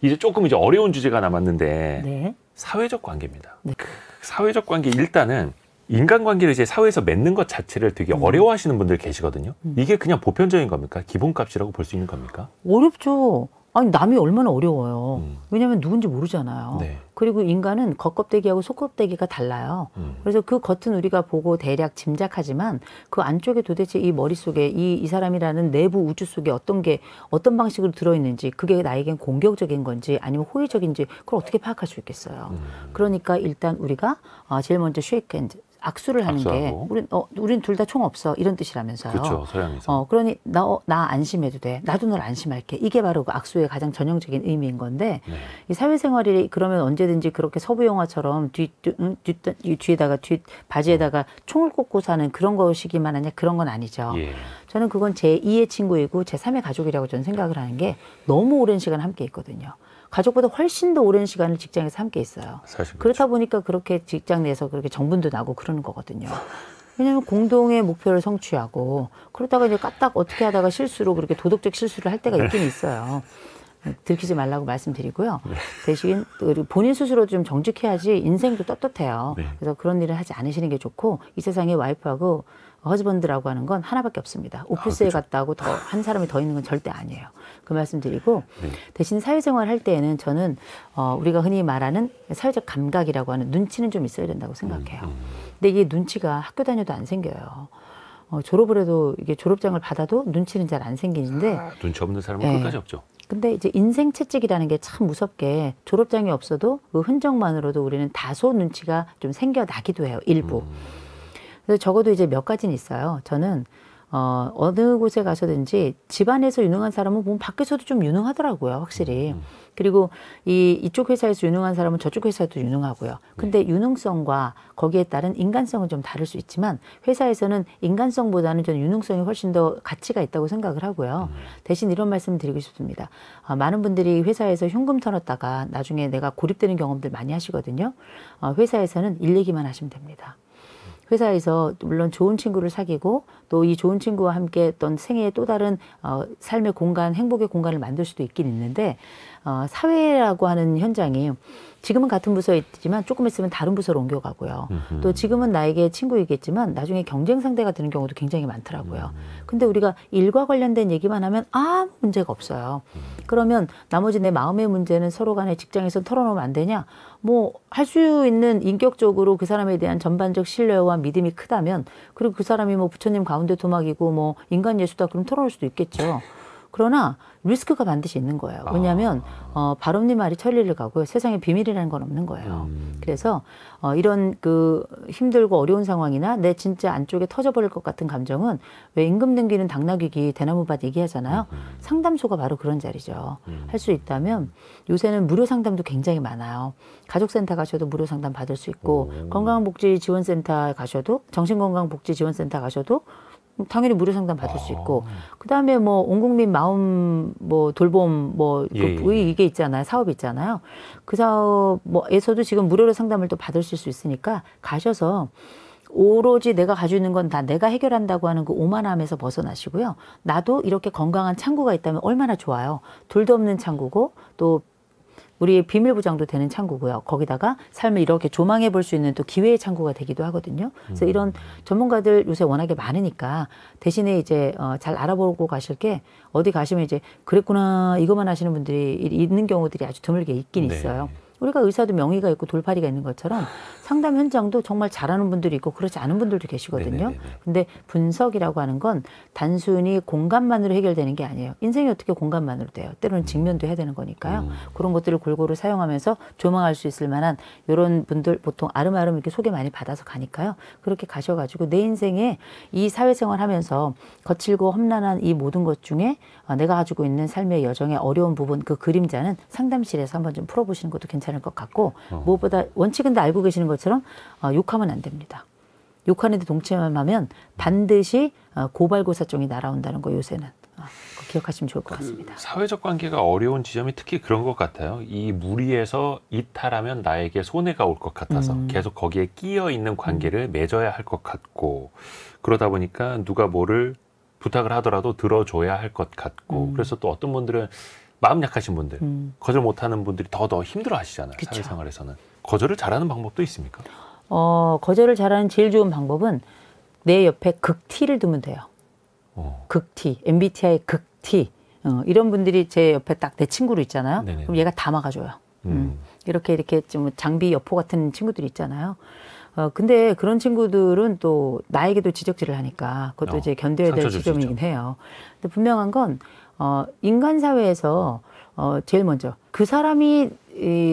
이제 조금 이제 어려운 주제가 남았는데 네. 사회적 관계입니다. 네. 사회적 관계 일단은 인간관계를 이제 사회에서 맺는 것 자체를 되게 어려워하시는 분들 계시거든요. 이게 그냥 보편적인 겁니까? 기본값이라고 볼 수 있는 겁니까? 어렵죠. 아니 남이 얼마나 어려워요. 왜냐하면 누군지 모르잖아요. 네. 그리고 인간은 겉껍데기하고 속껍데기가 달라요. 그래서 그 겉은 우리가 보고 대략 짐작하지만 그 안쪽에 도대체 이 머릿속에 이 사람이라는 내부 우주 속에 어떤 방식으로 들어있는지, 그게 나에겐 공격적인 건지 아니면 호의적인지 그걸 어떻게 파악할 수 있겠어요. 그러니까 일단 우리가 제일 먼저 쉐이크 핸드, 악수를 하는 악수하고. 게 우린 둘 다 총 없어 이런 뜻이라면서요. 그렇죠. 서양에서. 그러니 나 안심해도 돼. 나도 널 안심할게. 이게 바로 그 악수의 가장 전형적인 의미인 건데 네. 이 사회생활이 그러면 언제든지 그렇게 서부 영화처럼 뒤에다가 바지에다가 총을 꽂고 사는 그런 것이기만 하냐, 그런 건 아니죠. 예. 저는 그건 제2의 친구이고 제3의 가족이라고 저는 생각을 하는 게 너무 오랜 시간 함께 있거든요. 가족보다 훨씬 더 오랜 시간을 직장에서 함께 있어요. 사실 그렇다 보니까 그렇게 직장 내에서 그렇게 정분도 나고 그러는 거거든요. 왜냐하면 공동의 목표를 성취하고 그러다가 이제 까딱 어떻게 하다가 실수로 그렇게 도덕적 실수를 할 때가 있긴 있어요. 들키지 말라고 말씀드리고요. 대신 본인 스스로 좀 정직해야지 인생도 떳떳해요. 네. 그래서 그런 일을 하지 않으시는 게 좋고, 이 세상에 와이프하고 허즈번드라고 하는 건 하나밖에 없습니다. 오피스에 그렇죠. 갔다 하고 한 사람이 더 있는 건 절대 아니에요. 그 말씀 드리고, 네. 대신 사회생활 할 때에는 저는 우리가 흔히 말하는 사회적 감각이라고 하는 눈치는 좀 있어야 된다고 생각해요. 근데 이게 눈치가 학교 다녀도 안 생겨요. 졸업을 해도 이게 졸업장을 받아도 눈치는 잘 안 생기는데, 눈치 없는 사람은 네. 끝까지 없죠. 근데 이제 인생 채찍이라는 게 참 무섭게, 졸업장이 없어도 그 흔적만으로도 우리는 다소 눈치가 좀 생겨나기도 해요, 일부. 그래서 적어도 이제 몇 가지는 있어요. 저는 어느 곳에 가서든지 집안에서 유능한 사람은 보면 밖에서도 좀 유능하더라고요, 확실히. 그리고 이쪽 회사에서 유능한 사람은 저쪽 회사도 유능하고요. 근데 유능성과 거기에 따른 인간성은 좀 다를 수 있지만, 회사에서는 인간성보다는 저는 유능성이 훨씬 더 가치가 있다고 생각을 하고요. 대신 이런 말씀을 드리고 싶습니다. 많은 분들이 회사에서 흉금 털었다가 나중에 내가 고립되는 경험들 많이 하시거든요. 회사에서는 일 얘기만 하시면 됩니다. 회사에서 물론 좋은 친구를 사귀고 또 이 좋은 친구와 함께 어떤 생애의 또 다른 삶의 공간, 행복의 공간을 만들 수도 있긴 있는데, 사회라고 하는 현장이 지금은 같은 부서에 있지만 조금 있으면 다른 부서로 옮겨가고요. 또 지금은 나에게 친구이겠지만 나중에 경쟁 상대가 되는 경우도 굉장히 많더라고요. 근데 우리가 일과 관련된 얘기만 하면 아무 문제가 없어요. 그러면 나머지 내 마음의 문제는 서로 간에 직장에서 털어놓으면 안 되냐? 뭐 할 수 있는, 인격적으로 그 사람에 대한 전반적 신뢰와 믿음이 크다면, 그리고 그 사람이 뭐 부처님 가운데 토막이고 뭐 인간 예수다 그럼 털어놓을 수도 있겠죠. 그러나 리스크가 반드시 있는 거예요. 왜냐하면 발언니 말이 천리를 가고요. 세상에 비밀이라는 건 없는 거예요. 그래서 이런 그 힘들고 어려운 상황이나 내 진짜 안쪽에 터져버릴 것 같은 감정은, 왜 임금 등기는 당나귀기 대나무밭 얘기하잖아요. 상담소가 바로 그런 자리죠. 할 수 있다면 요새는 무료 상담도 굉장히 많아요. 가족센터 가셔도 무료 상담 받을 수 있고, 건강복지지원센터 가셔도, 정신건강복지지원센터 가셔도 당연히 무료 상담 받을 수 있고, 그 다음에 뭐 온국민 마음 뭐 돌봄 뭐 이게 있잖아요. 사업이 있잖아요. 그 사업 뭐에서도 지금 무료로 상담을 또 받을 수 있으니까 가셔서 오로지 내가 가지고 있는 건 다 내가 해결한다고 하는 그 오만함에서 벗어나시고요. 나도 이렇게 건강한 창구가 있다면 얼마나 좋아요. 둘도 없는 창구고 또 우리의 비밀보장도 되는 창구고요. 거기다가 삶을 이렇게 조망해 볼 수 있는 또 기회의 창구가 되기도 하거든요. 그래서 이런 전문가들 요새 워낙에 많으니까, 대신에 이제 잘 알아보고 가실 게, 어디 가시면 이제 그랬구나 이것만 하시는 분들이 있는 경우들이 아주 드물게 있긴 있어요. 우리가 의사도 명의가 있고 돌팔이가 있는 것처럼 상담 현장도 정말 잘하는 분들이 있고 그렇지 않은 분들도 계시거든요. 근데 분석이라고 하는 건 단순히 공감만으로 해결되는 게 아니에요. 인생이 어떻게 공감만으로 돼요. 때로는 직면도 해야 되는 거니까요. 그런 것들을 골고루 사용하면서 조망할 수 있을 만한 이런 분들 보통 아름아름 이렇게 소개 많이 받아서 가니까요. 그렇게 가셔가지고 내 인생에 이 사회생활 하면서 거칠고 험난한 이 모든 것 중에 내가 가지고 있는 삶의 여정의 어려운 부분, 그 그림자는 상담실에서 한번 좀 풀어보시는 것도 괜찮을 것 같고, 무엇보다 원칙은 다 알고 계시는 것처럼 욕하면 안 됩니다. 욕하는데 동참하면 반드시 고발고사증이 날아온다는 거, 요새는. 기억하시면 좋을 것 같습니다. 사회적 관계가 어려운 지점이 특히 그런 것 같아요. 이 무리에서 이탈하면 나에게 손해가 올 것 같아서 계속 거기에 끼어 있는 관계를 맺어야 할 것 같고, 그러다 보니까 누가 뭐를 부탁을 하더라도 들어줘야 할 것 같고, 그래서 또 어떤 분들은 마음 약하신 분들, 거절 못하는 분들이 더 힘들어 하시잖아요. 그쵸. 사회생활에서는. 거절을 잘하는 방법도 있습니까? 거절을 잘하는 제일 좋은 방법은 내 옆에 극T를 두면 돼요. 극T, MBTI 극T. 이런 분들이 제 옆에 딱 내 친구로 있잖아요. 네네. 그럼 얘가 다 막아줘요. 이렇게 좀 장비 여포 같은 친구들이 있잖아요. 근데 그런 친구들은 또 나에게도 지적질을 하니까 그것도 이제 견뎌야 될 지점이긴 해요. 근데 분명한 건, 인간 사회에서, 제일 먼저 그 사람이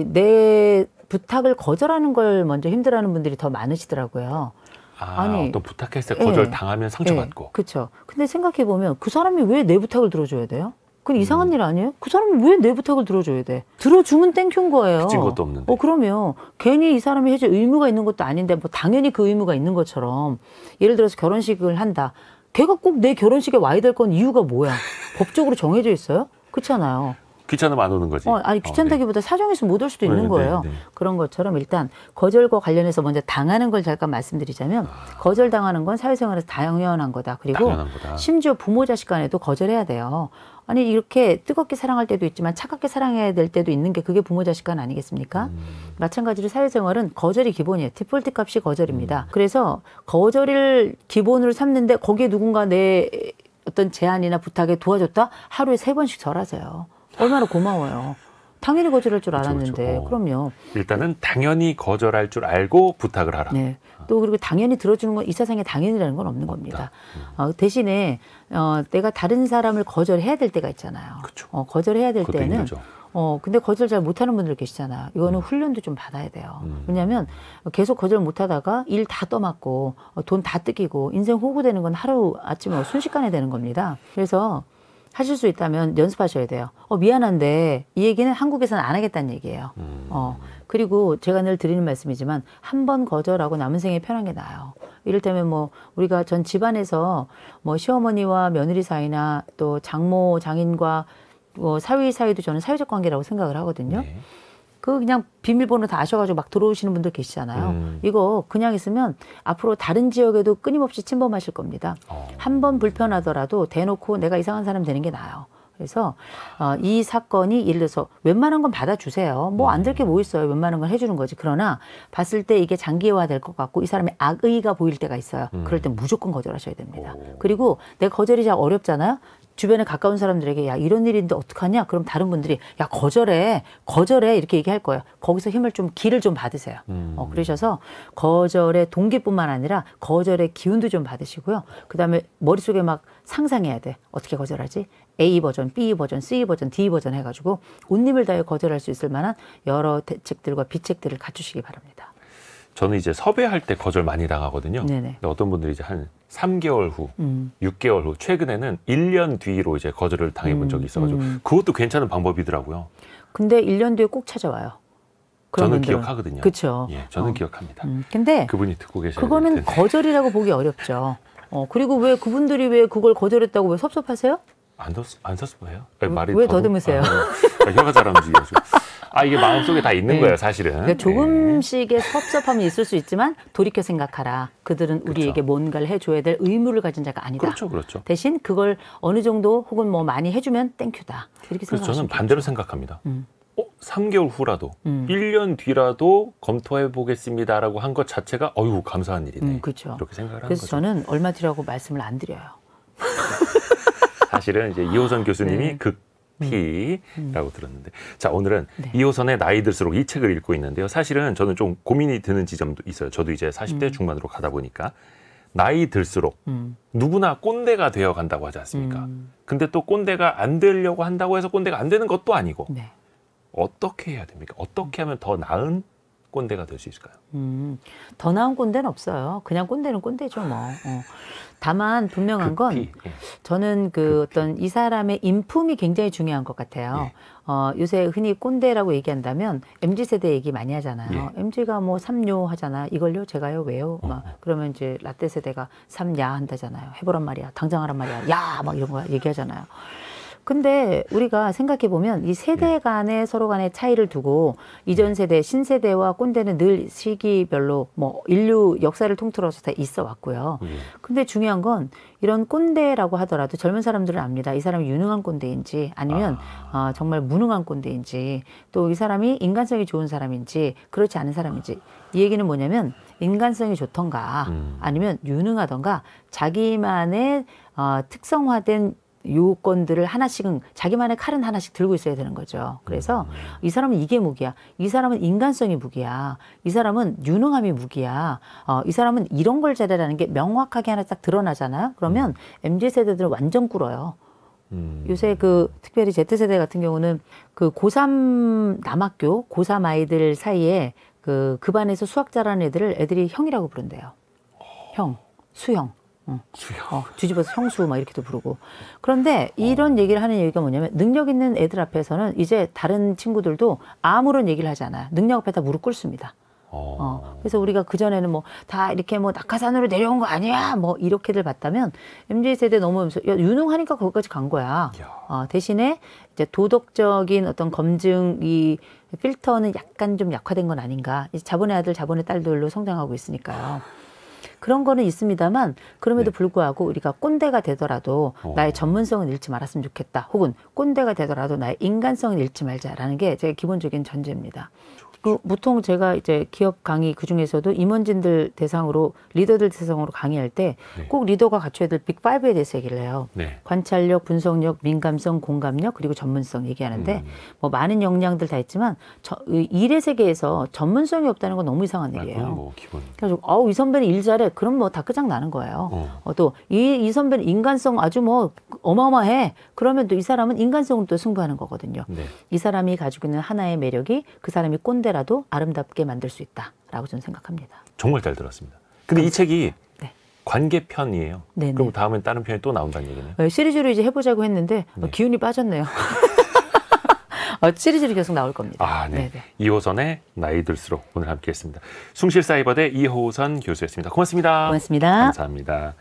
내 부탁을 거절하는 걸 먼저 힘들어하는 분들이 더 많으시더라고요. 아니, 또 부탁했을 때 거절 당하면 상처받고. 그렇죠. 근데 생각해보면 그 사람이 왜 내 부탁을 들어줘야 돼요? 그건 이상한 일 아니에요? 그 사람이 왜 내 부탁을 들어줘야 돼? 들어주면 땡큐인 거예요. 그친 것도 없는데. 그러면 괜히 이 사람이 해줄 의무가 있는 것도 아닌데 뭐 당연히 그 의무가 있는 것처럼 예를 들어서 결혼식을 한다. 걔가 꼭 내 결혼식에 와야 될 건 이유가 뭐야? 법적으로 정해져 있어요? 그렇잖아요. 귀찮으면 안 오는 거지. 아니 귀찮다기보다 사정이 있으면 못 올 수도 있는 거예요. 네. 그런 것처럼 일단 거절과 관련해서 먼저 당하는 걸 잠깐 말씀드리자면 거절당하는 건 사회생활에서 당연한 거다. 그리고 당연한 거다. 심지어 부모 자식 간에도 거절해야 돼요. 아니 이렇게 뜨겁게 사랑할 때도 있지만 차갑게 사랑해야 될 때도 있는 게 그게 부모 자식 간 아니겠습니까? 마찬가지로 사회생활은 거절이 기본이에요. 디폴트 값이 거절입니다. 그래서 거절을 기본으로 삼는데 거기에 누군가 내 어떤 제안이나 부탁에 도와줬다? 하루에 3번씩 절하세요. 얼마나 고마워요. 당연히 거절할 줄 알았는데. 그럼요. 일단은 당연히 거절할 줄 알고 부탁을 하라. 네. 또 그리고 당연히 들어주는 건 이 세상에 당연이라는 건 없는 겁니다. 대신에 내가 다른 사람을 거절해야 될 때가 있잖아요. 그쵸. 거절해야 될 때는 힘들죠. 근데 거절 잘 못하는 분들 계시잖아요. 이거는 훈련도 좀 받아야 돼요. 왜냐하면 계속 거절 못하다가 일 다 떠맡고 돈 다 뜯기고 인생 호구되는 건 하루 아침에 순식간에 되는 겁니다. 그래서 하실 수 있다면 연습하셔야 돼요. 미안한데 이 얘기는 한국에서는 안 하겠다는 얘기예요. 그리고 제가 늘 드리는 말씀이지만 한 번 거절하고 남은 생에 편한 게 나아요. 이를테면 뭐 우리가 전 집안에서 뭐 시어머니와 며느리 사이나 또 장모 장인과 사위 사이도 저는 사회적 관계라고 생각을 하거든요. 네. 그냥 비밀번호 다 아셔가지고 막 들어오시는 분들 계시잖아요. 이거 그냥 있으면 앞으로 다른 지역에도 끊임없이 침범하실 겁니다. 한 번 불편하더라도 대놓고 내가 이상한 사람 되는 게 나아요. 그래서 이 사건이 예를 들어서 웬만한 건 받아주세요. 뭐 안 될 게 뭐 있어요. 웬만한 건 해주는 거지. 그러나 봤을 때 이게 장기화 될 것 같고 이 사람의 악의가 보일 때가 있어요. 그럴 때 무조건 거절하셔야 됩니다. 그리고 내가 거절이 잘 어렵잖아요. 주변에 가까운 사람들에게 야 이런 일인데 어떡하냐? 그럼 다른 분들이 야 거절해 이렇게 얘기할 거예요. 거기서 기를 좀 받으세요. 그러셔서 거절의 동기뿐만 아니라 거절의 기운도 좀 받으시고요. 그다음에 머릿속에 막 상상해야 돼. 어떻게 거절하지? A 버전, B 버전, C 버전, D 버전 해가지고 온 힘을 다해 거절할 수 있을 만한 여러 대책들과 비책들을 갖추시기 바랍니다. 저는 이제 섭외할 때 거절 많이 당하거든요. 네네. 근데 어떤 분들이 이제 한 3개월 후, 6개월 후, 최근에는 1년 뒤로 이제 거절을 당해본 적이 있어가지고 그것도 괜찮은 방법이더라고요. 근데 1년 뒤에 꼭 찾아와요. 저는 분들은. 기억하거든요. 그렇죠. 예, 저는 기억합니다. 근데 그분이 듣고 계셔야 그거는 될 텐데. 거절이라고 보기 어렵죠. 그리고 왜 그분들이 왜 그걸 거절했다고 왜 섭섭하세요? 안 섭섭해요? 말이 왜 더듬으세요? 혀가 잘 안 움직여서. 이게 마음속에 다 있는 거예요, 사실은. 그러니까 조금씩의 섭섭함이 있을 수 있지만 돌이켜 생각하라. 그들은 우리에게 뭔가를 해줘야 될 의무를 가진 자가 아니다. 그렇죠. 대신 그걸 어느 정도 혹은 뭐 많이 해주면 땡큐다. 이렇게 그래서 생각하시면 저는 반대로 생각합니다. 3개월 후라도 1년 뒤라도 검토해 보겠습니다라고 한 것 자체가 어유 감사한 일이네. 그렇죠. 이렇게 생각을 하는 그래서 거죠. 저는 얼마 뒤라고 말씀을 안 드려요. 사실은 이제 이호선 교수님이 극피라고 들었는데, 자 오늘은 이호선의 나이 들수록 이 책을 읽고 있는데요. 사실은 저는 좀 고민이 드는 지점도 있어요. 저도 이제 40대 중반으로 가다 보니까 나이 들수록 누구나 꼰대가 되어 간다고 하지 않습니까? 근데 또 꼰대가 안 되려고 한다고 해서 꼰대가 안 되는 것도 아니고 어떻게 해야 됩니까? 어떻게 하면 더 나은 꼰대가 될 수 있을까요? 더 나은 꼰대는 없어요. 그냥 꼰대는 꼰대죠, 뭐. 다만 분명한 건 저는 어떤 이 사람의 인품이 굉장히 중요한 것 같아요. 요새 흔히 꼰대라고 얘기한다면 MZ세대 얘기 많이 하잖아요. MZ가 뭐 삼요 하잖아. 이걸요? 제가요? 왜요? 막 그러면 이제 라떼 세대가 삼야 한다잖아요. 해보란 말이야. 당장 하란 말이야. 야! 막 이런 거 얘기하잖아요. 근데 우리가 생각해 보면 이 세대 간의 서로 간의 차이를 두고 이전 세대, 신세대와 꼰대는 늘 시기별로 뭐 인류 역사를 통틀어서 다 있어 왔고요. 근데 중요한 건 이런 꼰대라고 하더라도 젊은 사람들은 압니다. 이 사람이 유능한 꼰대인지 아니면 정말 무능한 꼰대인지 또 이 사람이 인간성이 좋은 사람인지 그렇지 않은 사람인지 이 얘기는 뭐냐면 인간성이 좋던가 아니면 유능하던가 자기만의 특성화된 요건들을 하나씩은 자기만의 칼은 하나씩 들고 있어야 되는 거죠. 그래서 이 사람은 이게 무기야. 이 사람은 인간성이 무기야. 이 사람은 유능함이 무기야. 이 사람은 이런 걸 잘해라는 게 명확하게 하나 딱 드러나잖아요. 그러면 MZ세대들은 완전 꿇어요. 요새 그 특별히 Z세대 같은 경우는 그 고3 남학교, 고3 아이들 사이에 그 반에서 수학 잘하는 애들이 형이라고 부른대요. 형, 수형. 수형. 뒤집어서 형수 막 이렇게도 부르고. 그런데 이런 얘기를 하는 얘기가 뭐냐면 능력 있는 애들 앞에서는 이제 다른 친구들도 아무런 얘기를 하지 않아요. 능력 앞에 다 무릎 꿇습니다. 그래서 우리가 그전에는 뭐 다 이렇게 뭐 낙하산으로 내려온 거 아니야 뭐 이렇게들 봤다면 MZ세대 넘어오면서 야, 유능하니까 거기까지 간 거야. 대신에 이제 도덕적인 어떤 검증 이 필터는 약간 좀 약화된 건 아닌가. 이제 자본의 아들 자본의 딸들로 성장하고 있으니까요. 그런 거는 있습니다만 그럼에도 불구하고 우리가 꼰대가 되더라도 나의 전문성은 잃지 말았으면 좋겠다. 혹은 꼰대가 되더라도 나의 인간성은 잃지 말자라는 게 제 기본적인 전제입니다. 그 보통 제가 이제 기업 강의 그 중에서도 임원진들 대상으로 리더들 대상으로 강의할 때 꼭 리더가 갖춰야 될 빅5에 대해서 얘기를 해요. 관찰력, 분석력, 민감성, 공감력 그리고 전문성 얘기하는데 뭐 많은 역량들 다 있지만 일의 세계에서 전문성이 없다는 건 너무 이상한 일이에요. 뭐 기본. 그래서 이 선배는 일 잘해. 그럼 뭐 다 끝장나는 거예요. 또 이 선배는 인간성 아주 뭐 어마어마해. 그러면 또 이 사람은 인간성으로 또 승부하는 거거든요. 이 사람이 가지고 있는 하나의 매력이 그 사람이 꼰대라도 아름답게 만들 수 있다라고 저는 생각합니다. 정말 잘 들었습니다. 근데 이 책이 관계편이에요. 그럼 다음엔 다른 편이 또 나온다는 얘기네요. 시리즈로 이제 해보자고 했는데 기운이 빠졌네요. 시리즈로 계속 나올 겁니다. 네. 이호선의 나이 들수록 오늘 함께했습니다. 숭실사이버대 이호선 교수였습니다. 고맙습니다. 고맙습니다. 감사합니다.